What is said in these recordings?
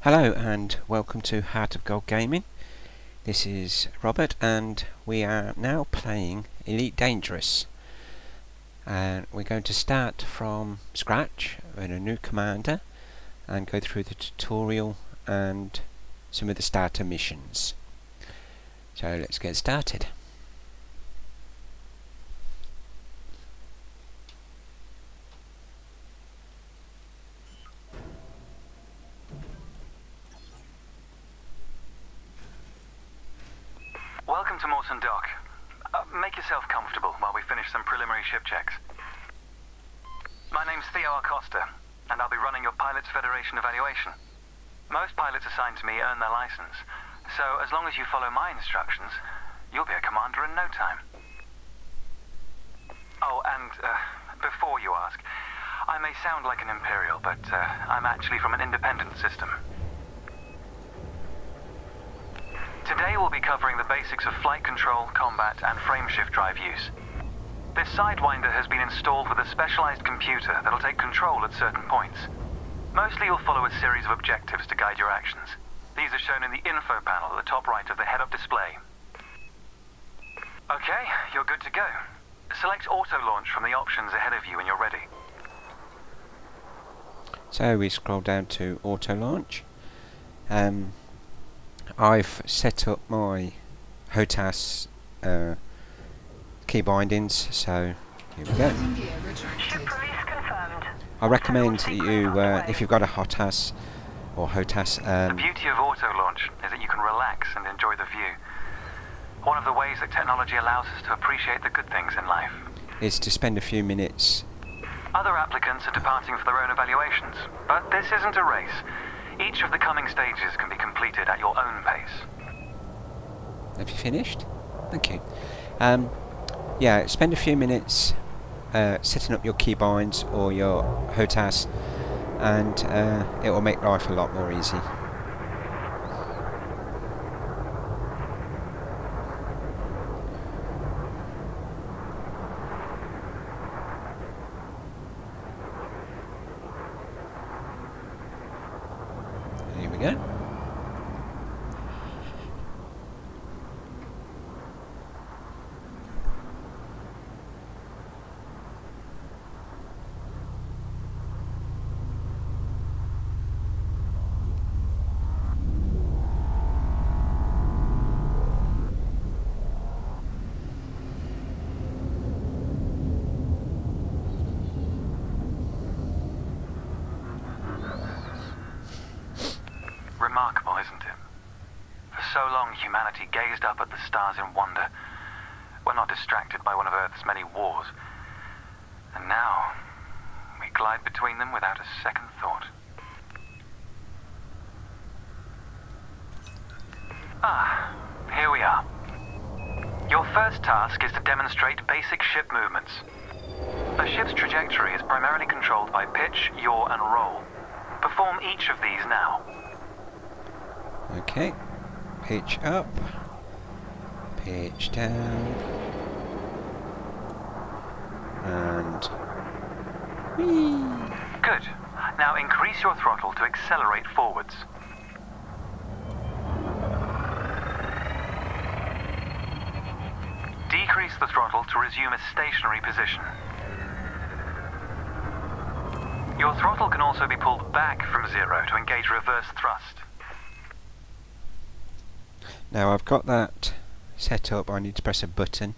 Hello and welcome to Heart of Gold Gaming. This is Robert and we are now playing Elite Dangerous. And we're going to start from scratch with a new commander and go through the tutorial and some of the starter missions. So let's get started. Welcome to Mawson Dock. Make yourself comfortable while we finish some preliminary ship checks. My name's Theo Acosta, and I'll be running your Pilots Federation evaluation. Most pilots assigned to me earn their license, so as long as you follow my instructions, you'll be a commander in no time. Oh, and before you ask, I may sound like an Imperial, but I'm actually from an independent system. Today we'll be covering the basics of flight control, combat, and frameshift drive use. This Sidewinder has been installed with a specialized computer that'll take control at certain points. Mostly you'll follow a series of objectives to guide your actions. These are shown in the info panel at the top right of the head-up display. Okay, you're good to go. Select auto launch from the options ahead of you when you're ready. So we scroll down to auto launch. I've set up my HOTAS key bindings, so here we go. I recommend that you, if you've got a HOTAS or HOTAS, the beauty of auto launch is that you can relax and enjoy the view. One of the ways that technology allows us to appreciate the good things in life. Is to spend a few minutes. Other applicants are departing for their own evaluations, but this isn't a race. Each of the coming stages can be completed at your own pace. Have you finished? Thank you. Yeah, spend a few minutes setting up your keybinds or your HOTAS, and it will make life a lot more easy. Here we go. Remarkable, isn't it? For so long, humanity gazed up at the stars in wonder. We're not distracted by one of Earth's many wars. And now, we glide between them without a second thought. Ah, here we are. Your first task is to demonstrate basic ship movements. A ship's trajectory is primarily controlled by pitch, yaw, and roll. Perform each of these now. Okay, pitch up, pitch down, and whee. Good. Now increase your throttle to accelerate forwards. Decrease the throttle to resume a stationary position. Your throttle can also be pulled back from zero to engage reverse thrust. Now I've got that set up. I need to press a button.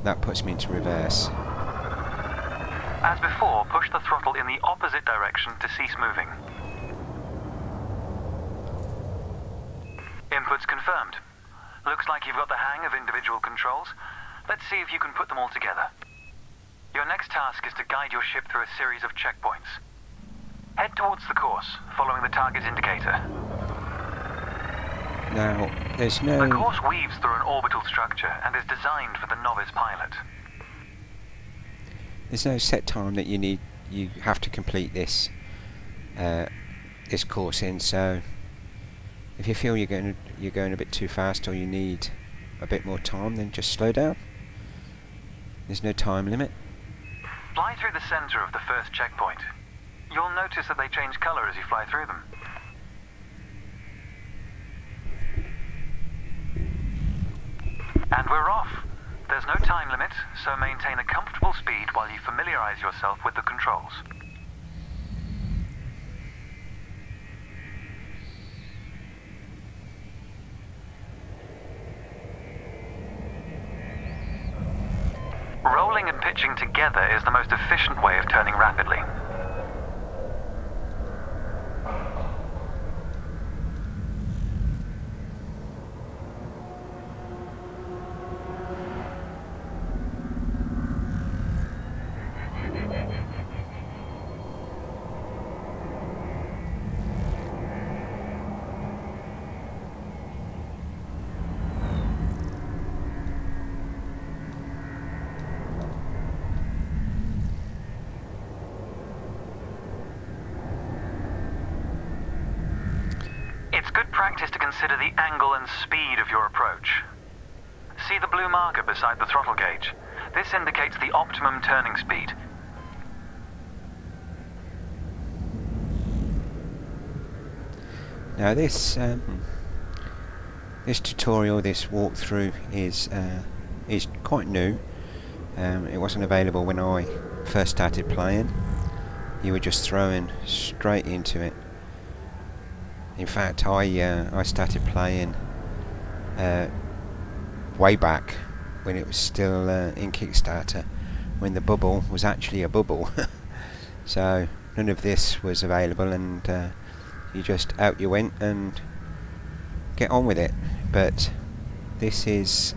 That puts me into reverse. As before, push the throttle in the opposite direction to cease moving. Inputs confirmed. Looks like you've got the hang of individual controls. Let's see if you can put them all together. Your next task is to guide your ship through a series of checkpoints. Head towards the course, following the target indicator. Now, there's no... The course weaves through an orbital structure and is designed for the novice pilot. There's no set time that you have to complete this this course in, so if you feel you're going a bit too fast or you need a bit more time, then just slow down. There's no time limit. Fly through the center of the first checkpoint. You'll notice that they change color as you fly through them. And we're off. There's no time limit, so maintain a comfortable speed while you familiarize yourself with the controls. Rolling and pitching together is the most efficient way of turning rapidly. It's good practice to consider the angle and speed of your approach. See the blue marker beside the throttle gauge? This indicates the optimum turning speed. Now this tutorial, this walkthrough is quite new. It wasn't available when I first started playing. You were just thrown straight into it. In fact, I started playing way back when it was still in Kickstarter, when the bubble was actually a bubble. So none of this was available, and you just out you went and get on with it. But this is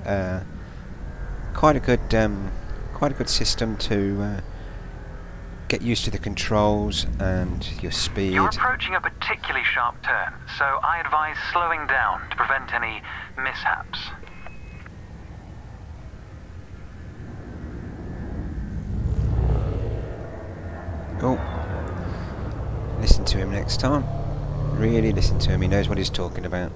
quite a good system to get used to the controls and your speed. You're approaching a particularly sharp turn, so I advise slowing down to prevent any mishaps. Oh, listen to him next time. Really listen to him, he knows what he's talking about.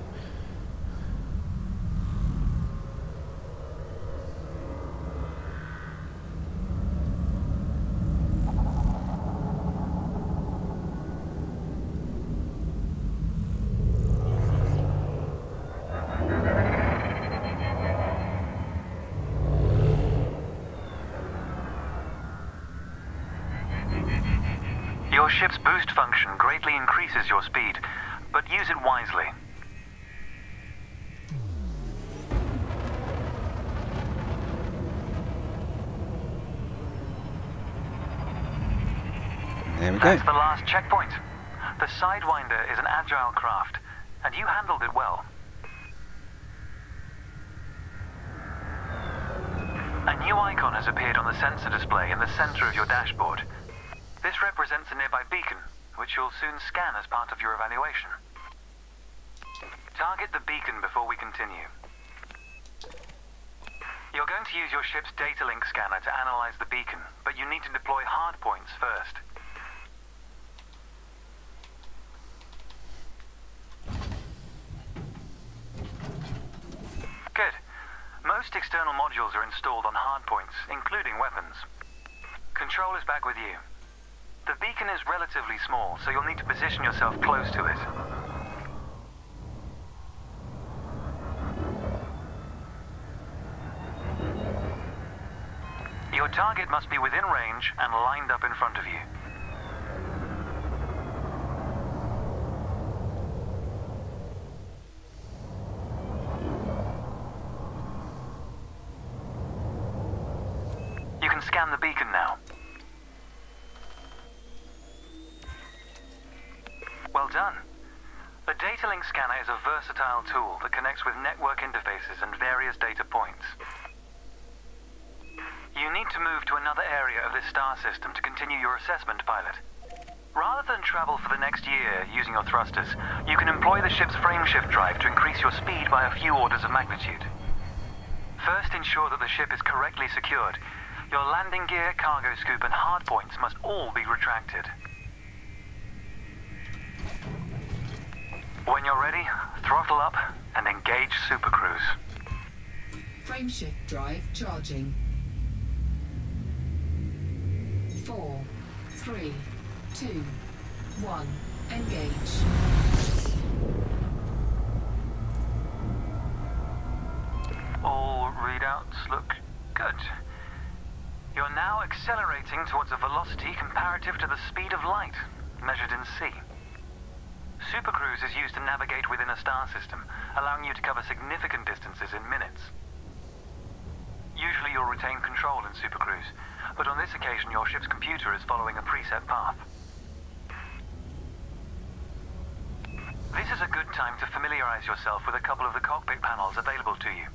Your ship's boost function greatly increases your speed, but use it wisely. There we go. That's the last checkpoint. The Sidewinder is an agile craft, and you handled it well. A new icon has appeared on the sensor display in the center of your dashboard. This represents a nearby beacon, which you'll soon scan as part of your evaluation. Target the beacon before we continue. You're going to use your ship's data link scanner to analyze the beacon, but you need to deploy hardpoints first. Good. Most external modules are installed on hardpoints, including weapons. Control is back with you. The beacon is relatively small, so you'll need to position yourself close to it. Your target must be within range and lined up in front of you. You can scan the beacon now. Well done. The data link scanner is a versatile tool that connects with network interfaces and various data points. You need to move to another area of this star system to continue your assessment, pilot. Rather than travel for the next year using your thrusters, you can employ the ship's frameshift drive to increase your speed by a few orders of magnitude. First, ensure that the ship is correctly secured. Your landing gear, cargo scoop, and hardpoints must all be retracted. When you're ready, throttle up and engage Super Cruise. Frameshift drive charging. 4, 3, 2, 1, engage. All reading accelerating towards a velocity comparative to the speed of light, measured in c. Supercruise is used to navigate within a star system, allowing you to cover significant distances in minutes. Usually you'll retain control in Supercruise, but on this occasion your ship's computer is following a preset path. This is a good time to familiarize yourself with a couple of the cockpit panels available to you.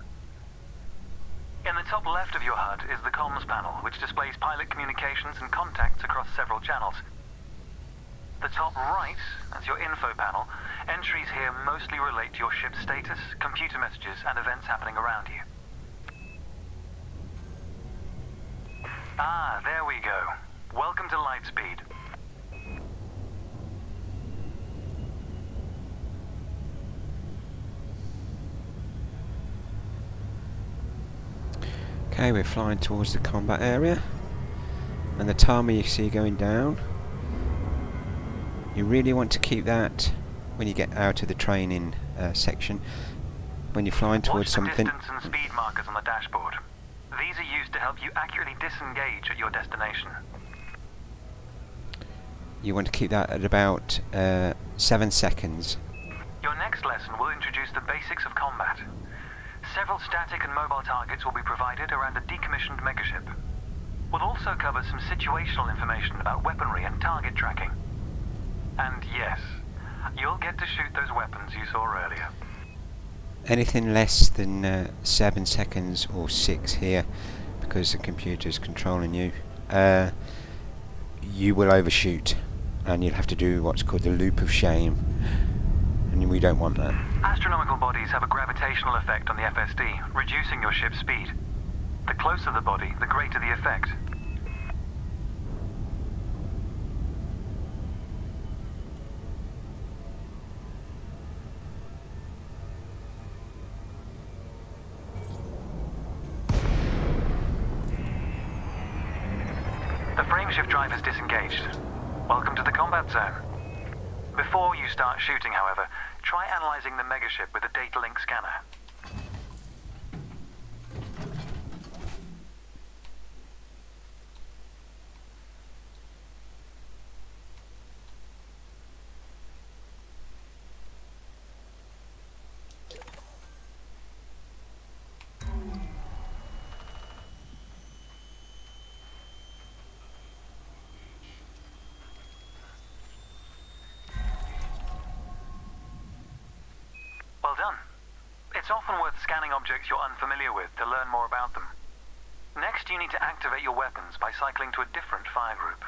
In the top left of your HUD is the comms panel, which displays pilot communications and contacts across several channels. The top right is your info panel. Entries here mostly relate to your ship's status, computer messages, and events happening around you. Ah, there we go. Welcome to Lightspeed. Okay, we're flying towards the combat area, and the timer you see going down. You really want to keep that when you get out of the training section. When you're flying towards something. Watch the distance and speed markers on the dashboard. These are used to help you accurately disengage at your destination. You want to keep that at about 7 seconds. Your next lesson will introduce the basics of combat. Several static and mobile targets will be provided around a decommissioned megaship. We'll also cover some situational information about weaponry and target tracking. And yes, you'll get to shoot those weapons you saw earlier. Anything less than 7 seconds or 6 here, because the computer's controlling you, you will overshoot, and you'll have to do what's called the loop of shame, and we don't want that. Astronomical bodies have a gravitational effect on the FSD, reducing your ship's speed. The closer the body, the greater the effect. The frameshift drive is disengaged. Welcome to the combat zone. Before you start shooting, however, try analyzing the megaship with a data link scanner. Well done. It's often worth scanning objects you're unfamiliar with to learn more about them. Next, you need to activate your weapons by cycling to a different fire group.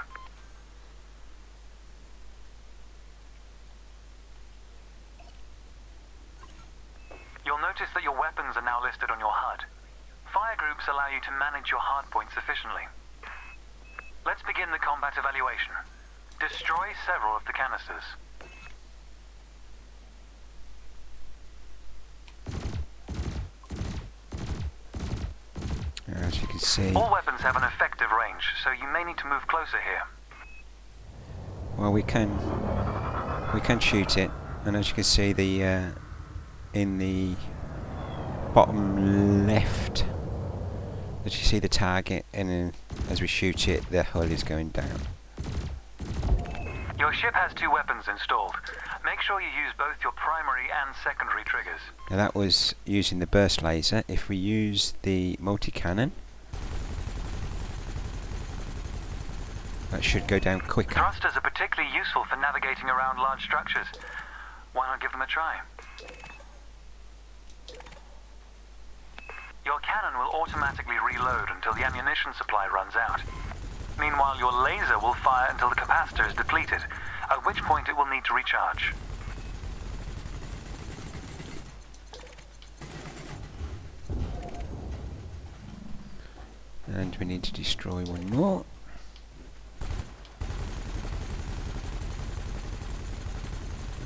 You'll notice that your weapons are now listed on your HUD. Fire groups allow you to manage your hardpoints efficiently. Let's begin the combat evaluation. Destroy several of the canisters. As you can see, All weapons have an effective range, so you may need to move closer here. well, we can shoot it, and as you can see, the in the bottom left, as you see the target, and then as we shoot it, the hull is going down. Your ship has 2 weapons installed. Make sure you use both your primary and secondary triggers. Now that was using the burst laser. If we use the multi-cannon, that should go down quicker. Thrusters are particularly useful for navigating around large structures. Why not give them a try? Your cannon will automatically reload until the ammunition supply runs out. Meanwhile, your laser will fire until the capacitor is depleted, at which point it will need to recharge. And we need to destroy one more.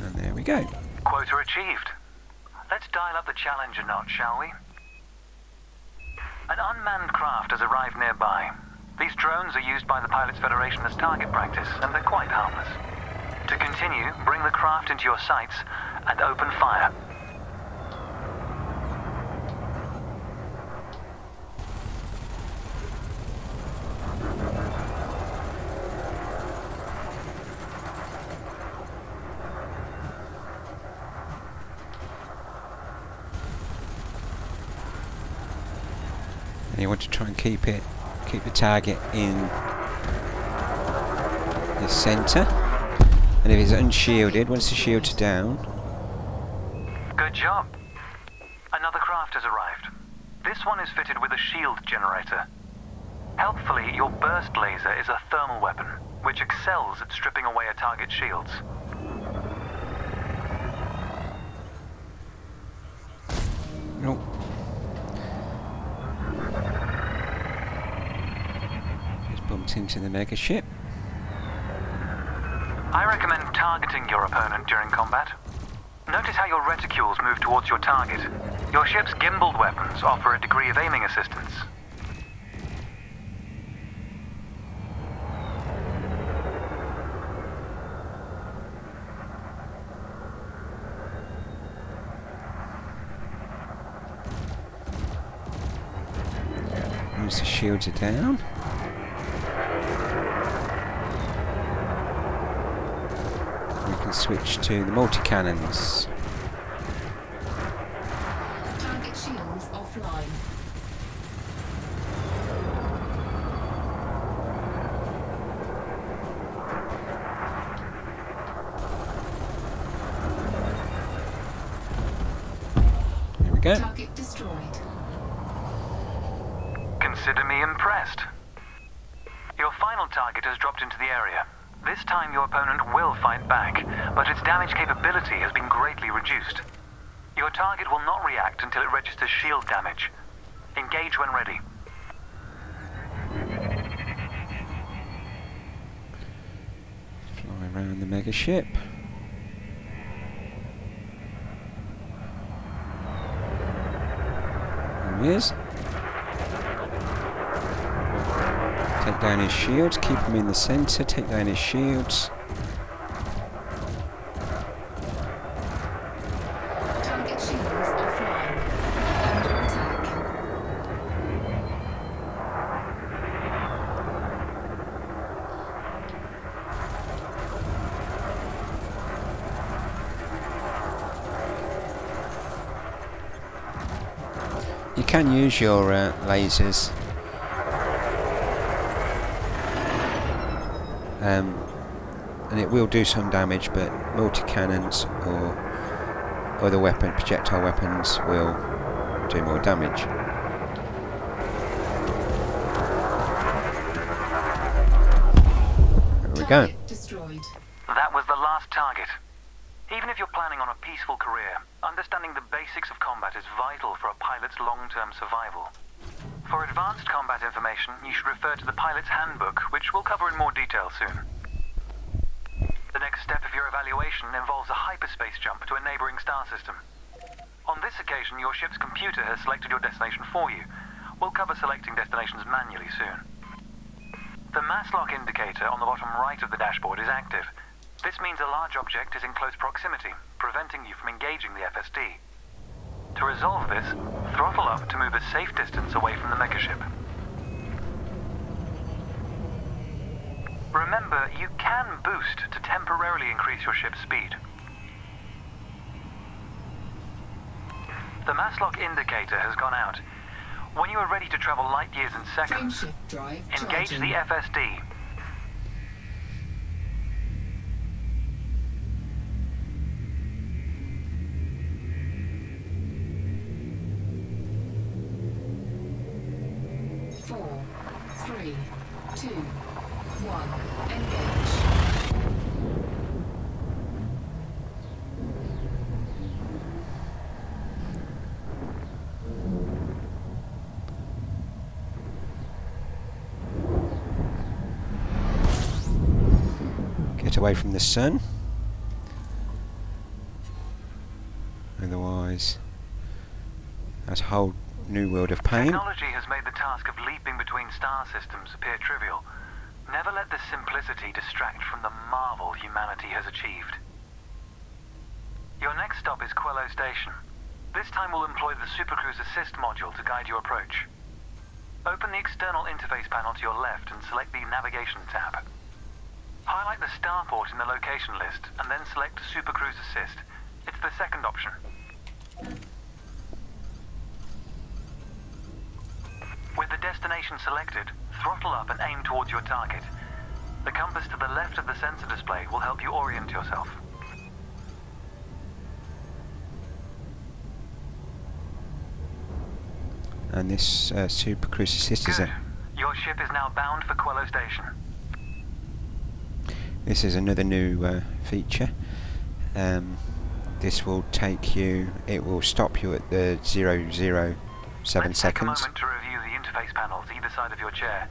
And there we go. Quota achieved. Let's dial up the challenge a notch, shall we? An unmanned craft has arrived nearby. These drones are used by the Pilots Federation as target practice, and they're quite harmless. To continue, bring the craft into your sights and open fire. You want to try and keep the target in the centre. And if it's unshielded, once the shields are down... Good job. Another craft has arrived. This one is fitted with a shield generator. Helpfully, your burst laser is a thermal weapon, which excels at stripping away a target's shields. Nope. Just bumped into the mega ship. I recommend targeting your opponent during combat. Notice how your reticules move towards your target. Your ship's gimbaled weapons offer a degree of aiming assistance. Once the shields are down. We can switch to the multi-cannons. Target shields offline. There we go. Target destroyed. Consider me impressed. Your final target has dropped into the area. This time your opponent will fight back, but its damage capability has been greatly reduced. Your target will not react until it registers shield damage. Engage when ready. Fly around the mega ship. There he is. Take down his shields, keep him in the centre, take down his shields. Target shields offline. Under attack. You can use your lasers. And it will do some damage, but multi-cannons or other projectile weapons will do more damage. There we go. Target destroyed. That was the last target. Even if you're planning on a peaceful career, understanding the basics of combat is vital for a pilot's long-term survival. For advanced combat information, you should refer to the Pilot's Handbook, which we'll cover in more detail soon. The next step of your evaluation involves a hyperspace jump to a neighboring star system. On this occasion, your ship's computer has selected your destination for you. We'll cover selecting destinations manually soon. The mass lock indicator on the bottom right of the dashboard is active. This means a large object is in close proximity, preventing you from engaging the FSD. To resolve this, throttle up to move a safe distance away from the megaship. Remember, you can boost to temporarily increase your ship's speed. The mass lock indicator has gone out. When you are ready to travel light years in seconds, Frameshift drive engage charging. the FSD. Four, three, two, one. Engage. Get away from the sun. Otherwise, that's a whole new world of pain. Technology has made the task of leaping between star systems appear trivial. Never let this simplicity distract from the marvel humanity has achieved. Your next stop is Quello Station. This time we'll employ the Supercruise Assist module to guide your approach. Open the external interface panel to your left and select the Navigation tab. Highlight the starport in the location list and then select Supercruise Assist. It's the second option. With the destination selected, throttle up and aim towards your target. The compass to the left of the sensor display will help you orient yourself. And this Super Cruise Assist is Good. Your ship is now bound for Quello Station. this is another new feature. This will take you, it will stop you at the 007 Let's take a seconds. moment to review the interface panels either side of your chair.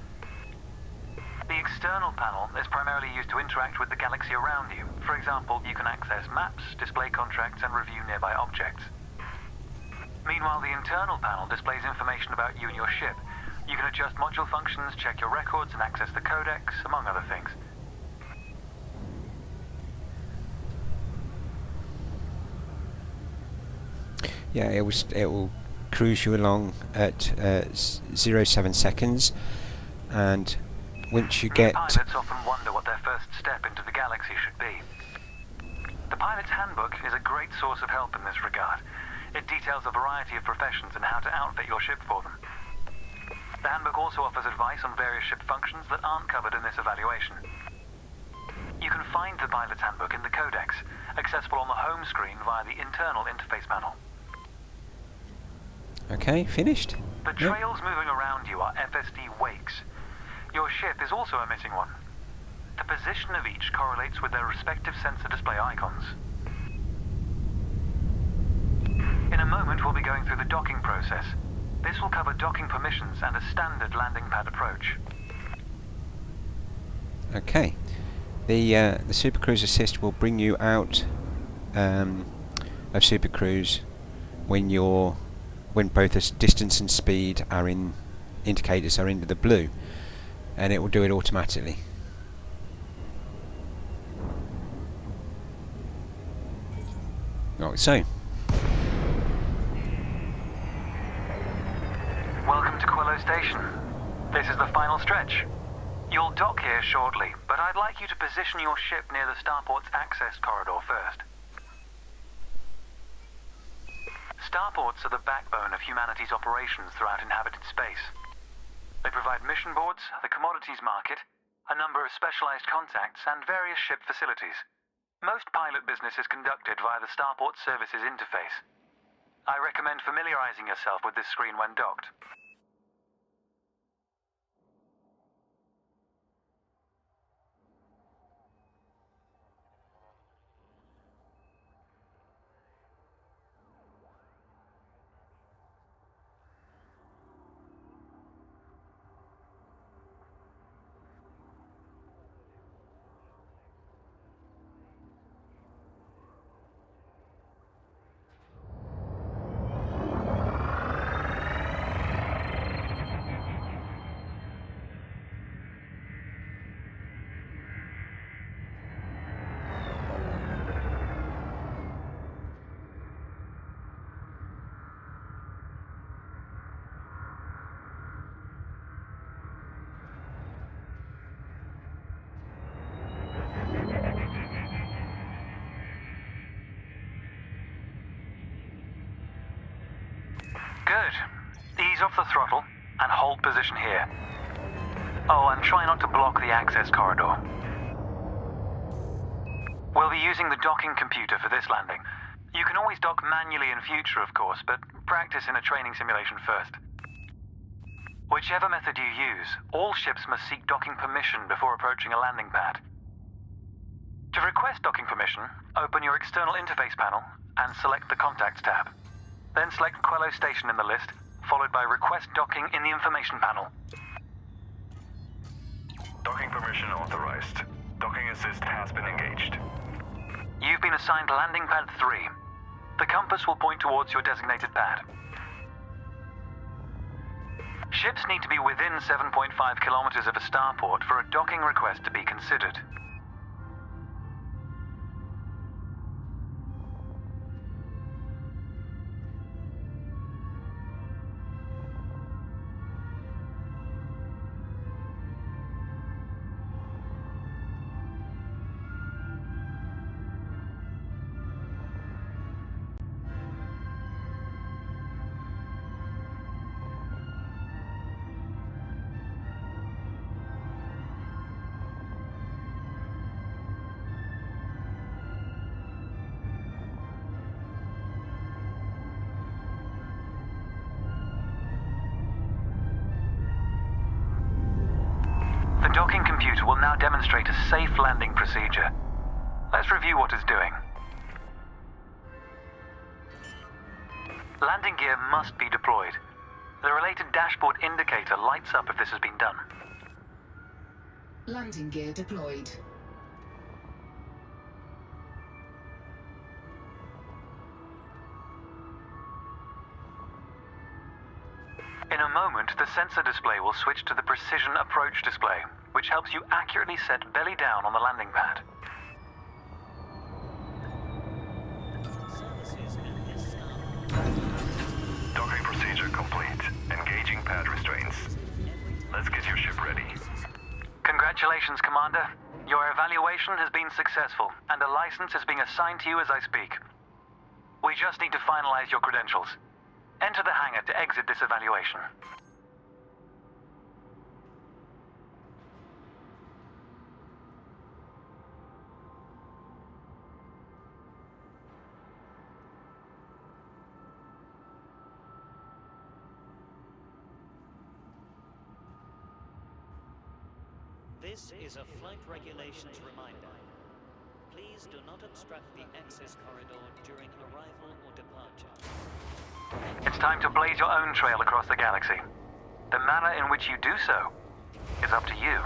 The external panel is primarily used to interact with the galaxy around you. For example, you can access maps, display contracts, and review nearby objects. Meanwhile, the internal panel displays information about you and your ship. You can adjust module functions, check your records, and access the codex, among other things. Yeah, it will cruise you along at 0.7 seconds, and once you New get pilots often wonder what their first step into the galaxy should be. The Pilot's Handbook is a great source of help in this regard. It details a variety of professions and how to outfit your ship for them. The handbook also offers advice on various ship functions that aren't covered in this evaluation. You can find the Pilot's Handbook in the Codex, accessible on the home screen via the internal interface panel. okay, finished. The Yep. trails moving around you are FSD wakes. Your ship is also emitting one. The position of each correlates with their respective sensor display icons. In a moment, we'll be going through the docking process. This will cover docking permissions and a standard landing pad approach. Okay, the Super Cruise Assist will bring you out of Super Cruise when both the distance and speed are in indicators are into the blue, and it will do it automatically. Like so. Welcome to Quello Station. This is the final stretch. You'll dock here shortly, but I'd like you to position your ship near the starport's access corridor first. Starports are the backbone of humanity's operations throughout inhabited space. They provide mission boards, the commodities market, a number of specialized contacts, and various ship facilities. Most pilot business is conducted via the Starport Services interface. I recommend familiarizing yourself with this screen when docked. Good. Ease off the throttle and hold position here. Oh, and try not to block the access corridor. We'll be using the docking computer for this landing. You can always dock manually in future, of course, but practice in a training simulation first. Whichever method you use, all ships must seek docking permission before approaching a landing pad. To request docking permission, open your external interface panel and select the Contacts tab. Then select Quello Station in the list, followed by Request Docking in the information panel. Docking permission authorized. Docking assist has been engaged. You've been assigned Landing Pad 3. The compass will point towards your designated pad. Ships need to be within 7.5 kilometers of a starport for a docking request to be considered. docking computer will now demonstrate a safe landing procedure. Let's review what it's doing. Landing gear must be deployed. The related dashboard indicator lights up if this has been done. Landing gear deployed. In a moment, the sensor display will switch to the precision approach display, which helps you accurately set belly down on the landing pad. Docking procedure complete. Engaging pad restraints. Let's get your ship ready. Congratulations, Commander. Your evaluation has been successful, and a license is being assigned to you as I speak. We just need to finalize your credentials. Enter the hangar to exit this evaluation. This is a flight regulations reminder. Please do not obstruct the access corridor during arrival or departure. It's time to blaze your own trail across the galaxy. The manner in which you do so is up to you.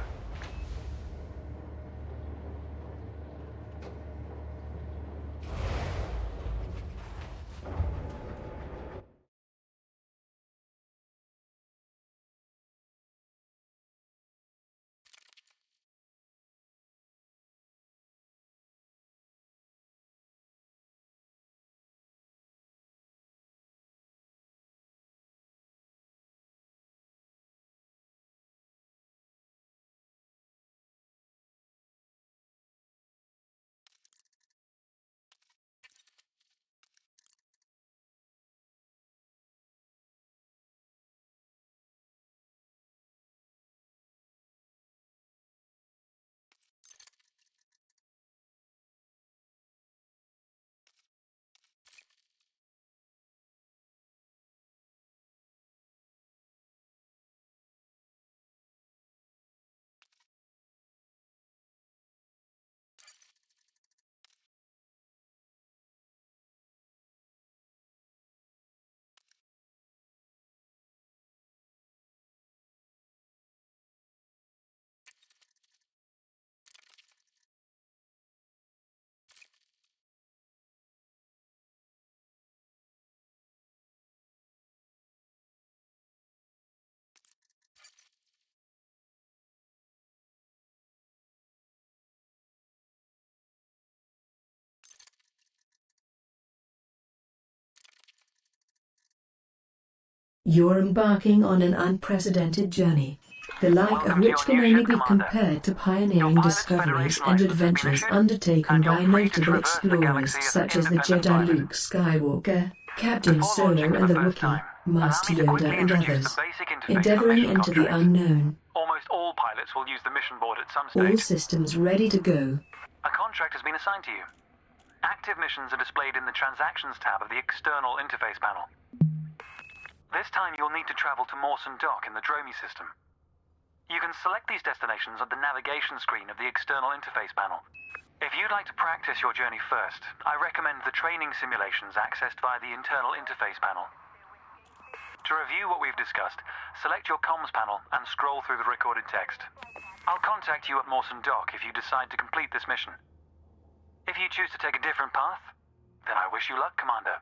You're embarking on an unprecedented journey, the like of Welcome to which your can new only ship, be Commander. compared to Your pioneering pilot's discoveries Federation and license has been adventures issued, undertaken and you're by free to notable traverse the explorers galaxy as an such as the independent Jedi pilot. Luke Skywalker, Captain Before Solo launching for and the the first Wookiee, time, Master allow me to quickly Yoda and introduce others, the basic interface for endeavoring mission into the contracts. unknown, Almost all pilots will use the mission board at some all stage. systems ready to go. A contract has been assigned to you. Active missions are displayed in the Transactions tab of the external interface panel. This time you'll need to travel to Mawson Dock in the Dromi system. You can select these destinations on the navigation screen of the external interface panel. If you'd like to practice your journey first, I recommend the training simulations accessed via the internal interface panel. To review what we've discussed, select your comms panel and scroll through the recorded text. I'll contact you at Mawson Dock if you decide to complete this mission. If you choose to take a different path, then I wish you luck, Commander.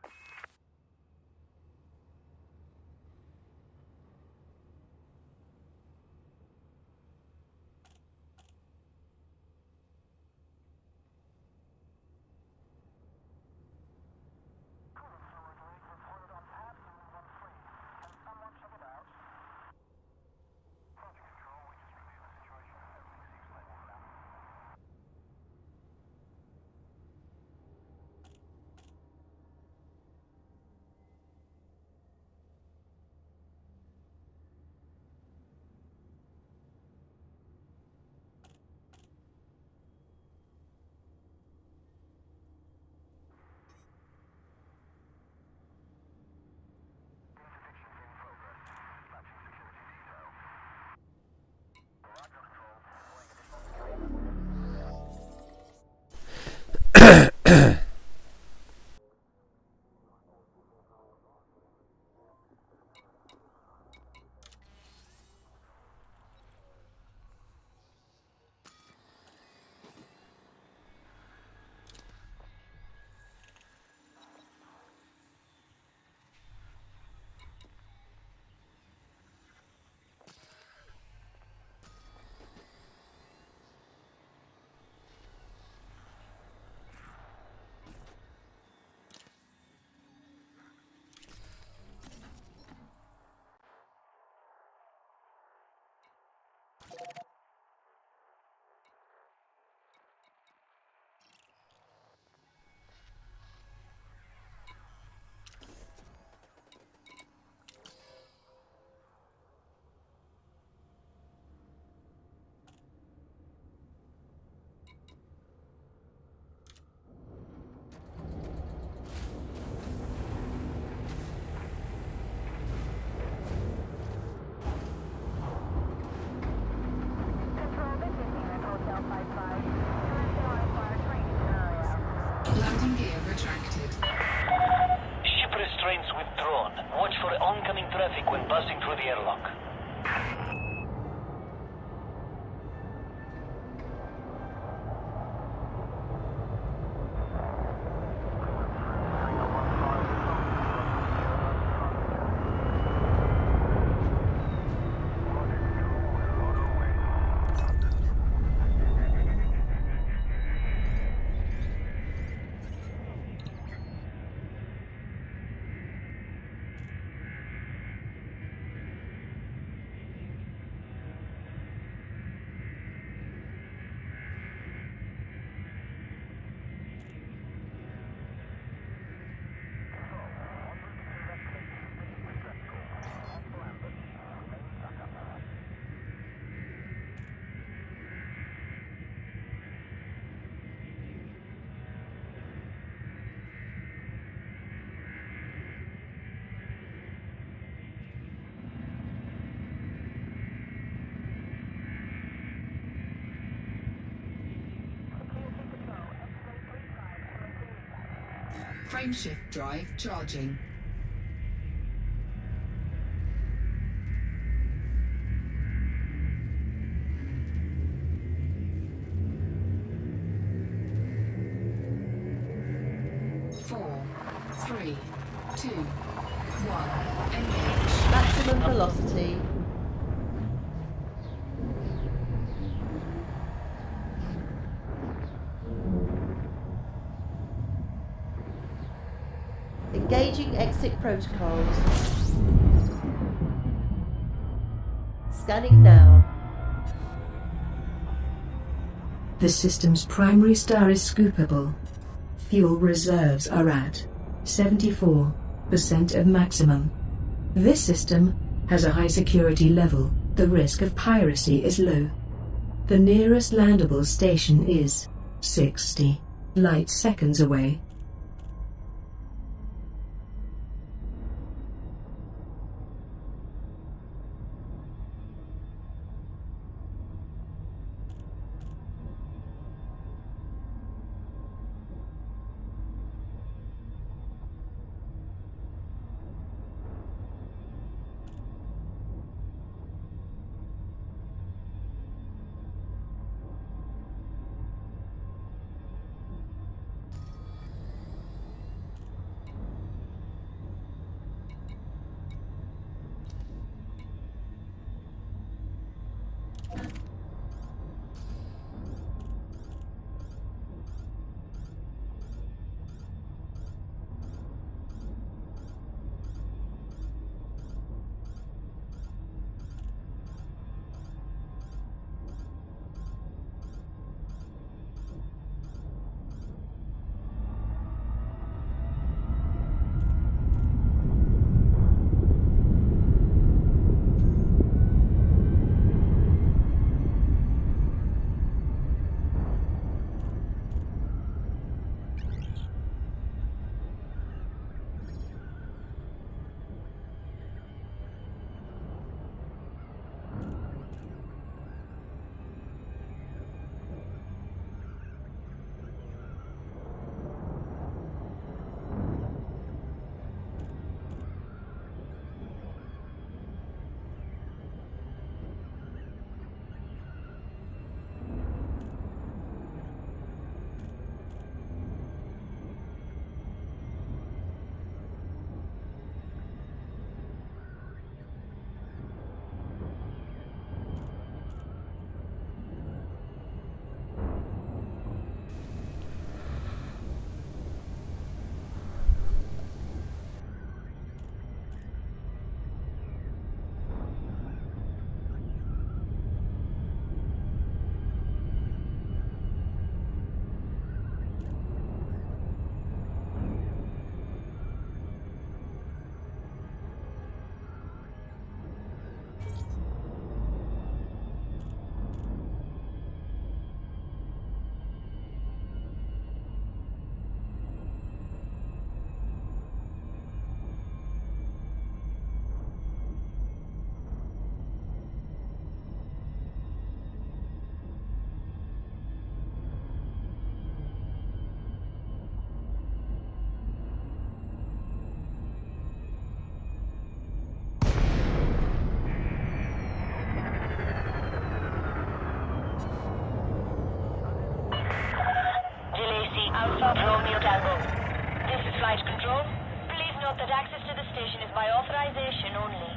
Frameshift drive charging. Four, three, two, one. Engage. Maximum velocity. Engaging exit protocols. Scanning now. The system's primary star is scoopable. Fuel reserves are at 74% of maximum. This system has a high security level. The risk of piracy is low. The nearest landable station is 60 light seconds away. Alpha Romeo Tango. This is Flight Control. Please note that access to the station is by authorization only.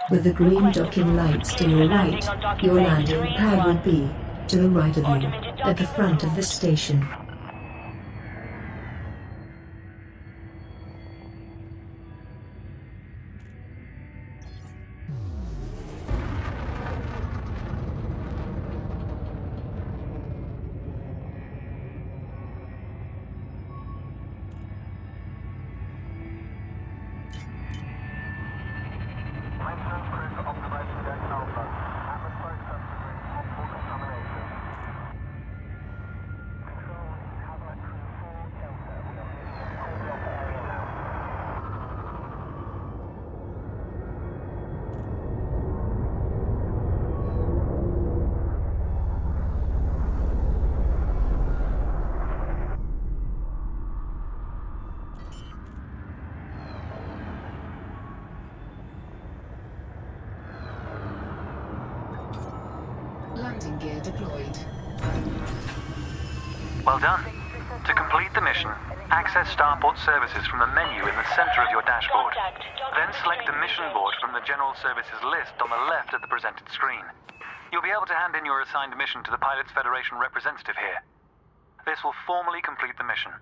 With the green docking lights to your right, your landing pad will be to the right of you, at the front of the station. Landing gear deployed. Well done. To complete the mission, access Starport services from the menu in the center of your dashboard. Then select the mission board from the General Services list on the left of the presented screen. You'll be able to hand in your assigned mission to the Pilots Federation representative here. This will formally complete the mission.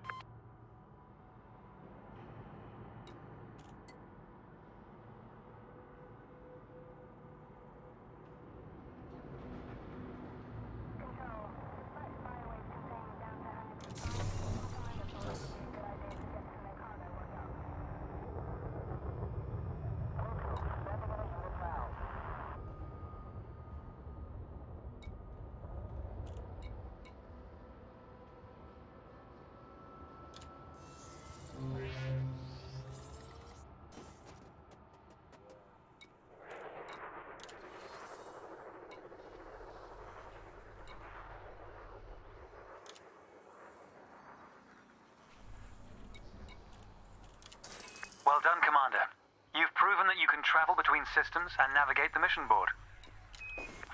Well done, Commander. You've proven that you can travel between systems and navigate the mission board.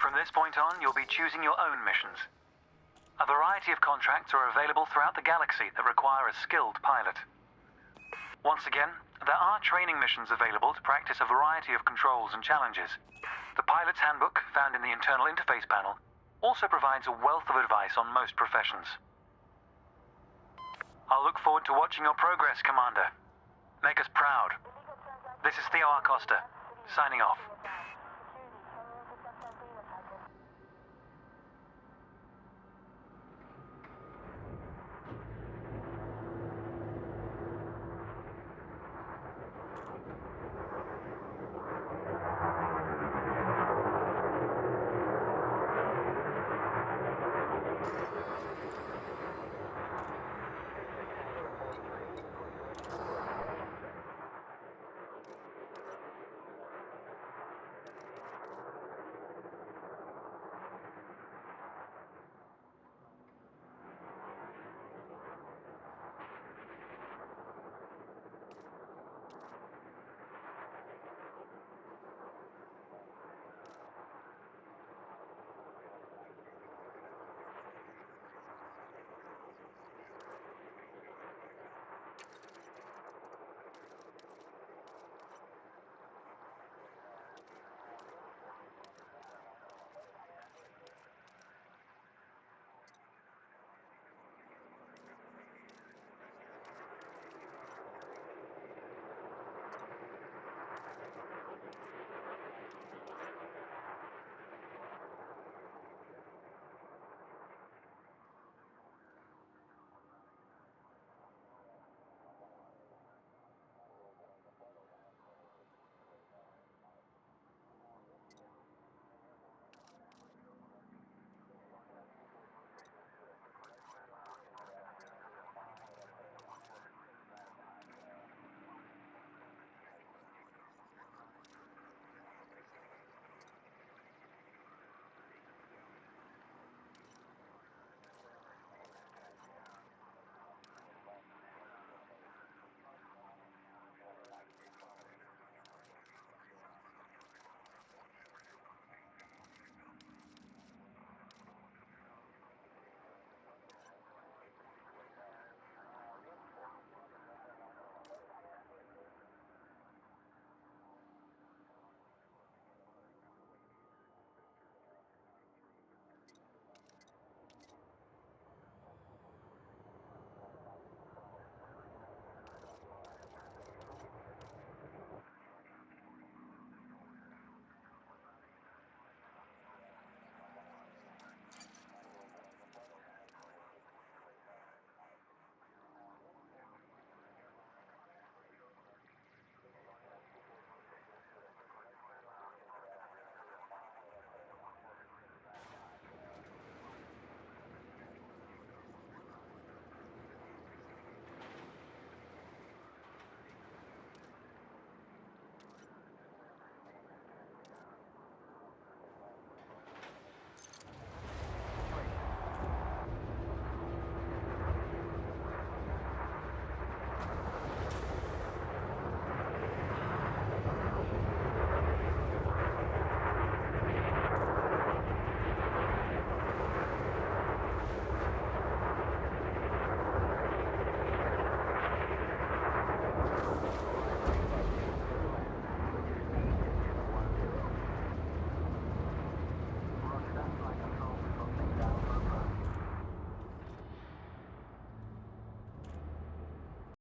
From this point on, you'll be choosing your own missions. A variety of contracts are available throughout the galaxy that require a skilled pilot. Once again, there are training missions available to practice a variety of controls and challenges. The Pilot's Handbook, found in the internal interface panel, also provides a wealth of advice on most professions. I'll look forward to watching your progress, Commander. Make us proud. This is Theo Acosta, signing off.